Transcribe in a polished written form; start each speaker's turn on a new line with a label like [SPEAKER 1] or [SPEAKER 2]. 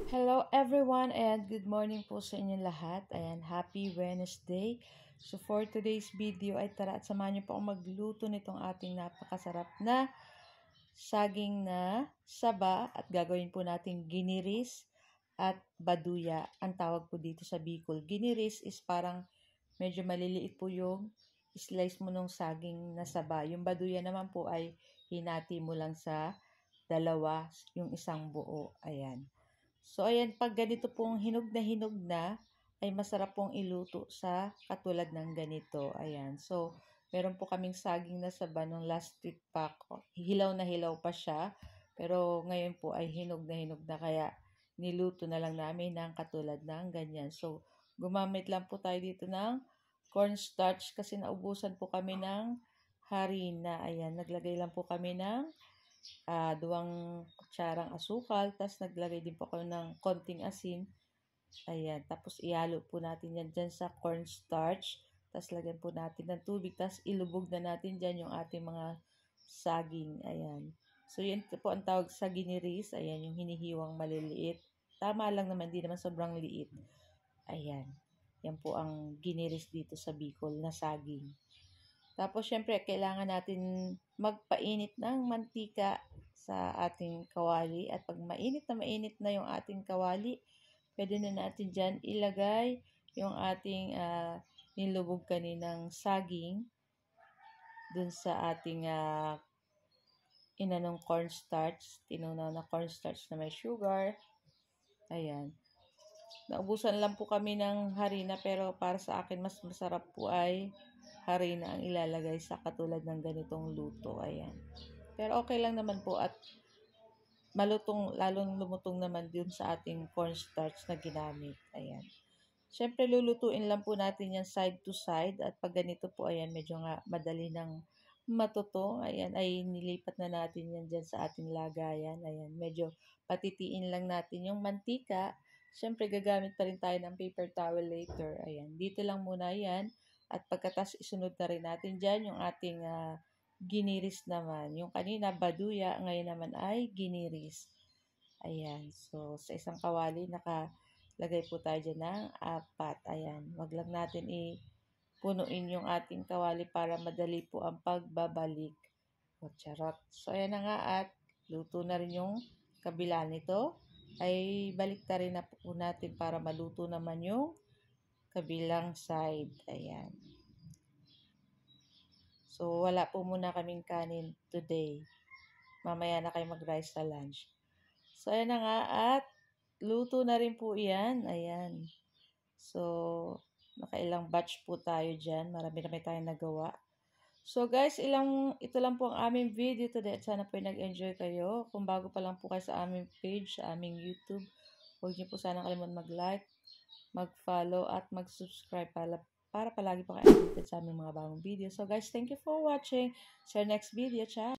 [SPEAKER 1] Hello everyone and good morning po sa inyong lahat. Ayan, happy Wednesday. So for today's video ay tara at samahan niyo po akong magluto nitong ating napakasarap na saging na saba at gagawin po natin giniris at baduya. Ang tawag po dito sa Bicol. Giniris is parang medyo maliliit po yung slice mo nung saging na saba. Yung baduya naman po ay hinati mo lang sa dalawa yung isang buo. Ayan. So, ayan, pag ganito pong hinog na, ay masarap pong iluto sa katulad ng ganito. Ayan. So, meron po kaming saging na saba nung last week pa. Hilaw na hilaw pa siya. Pero ngayon po ay hinog na kaya niluto na lang namin ng katulad ng ganyan. So, gumamit lang po tayo dito ng cornstarch kasi naubusan po kami ng harina. Ayan, naglagay lang po kami ng 2 kutsarang asukal, tapos naglagay din po ako ng konting asin. Ayan, tapos ihalo po natin yan dyan sa cornstarch, tapos lagyan po natin ng tubig, tapos ilubog na natin dyan yung ating mga saging. Ayan. So, yan po ang tawag sa giniris. Ayan, yung hinihiwang maliliit. Tama lang naman, di naman sobrang liit. Ayan. Yan po ang giniris dito sa Bicol na saging. Tapos, syempre, kailangan natin magpainit ng mantika sa ating kawali. At pag mainit na yung ating kawali, pwede na natin dyan ilagay yung ating nilubog kaninang saging dun sa ating inanong cornstarch. Tinunaw na cornstarch na may sugar. Ayan. Naubusan lang po kami ng harina pero para sa akin mas masarap po ay harina ang ilalagay sa katulad ng ganitong luto. Ayan. Pero okay lang naman po at malutong, lalong lumutong naman dun sa ating cornstarch na ginamit. Ayan. Siyempre, lulutuin lang po natin yan side to side. At pag ganito po, ayan, medyo nga madali ng matutong. Ayan, ay nilipat na natin yan dyan sa ating lagayan. Ayan, medyo patitiin lang natin yung mantika. Siyempre, gagamit pa rin tayo ng paper towel later. Ayan, dito lang muna yan. At pagkatas isunod na rin natin dyan yung ating giniris naman. Yung kanina, baduya, ngayon naman ay giniris. Ayan, so sa isang kawali, nakalagay po tayo dyan ng 4. Ayan, wag lang natin punuin yung ating kawali para madali po ang pagbabalik. O, charot. So, ayan na nga at luto na rin yung kabila nito. Ay balik na rin na po natin para maluto naman yung kabilang side. Ayan. So, wala po muna kaming kanin today. Mamaya na kayo mag-rice sa lunch. So, ayan na nga at luto na rin po yan. Ayan. So, nakailang batch po tayo dyan. Marami tayong nagawa. So, guys, ito lang po ang aming video today at sana po nag-enjoy kayo. Kung bago pa lang po kayo sa aming page, sa aming YouTube, huwag niyo po sana kalimutan mag-like, mag-follow at mag-subscribe para palagi po kayo updated sa aming mga bagong video. So guys, thank you for watching. See you next video. Ciao!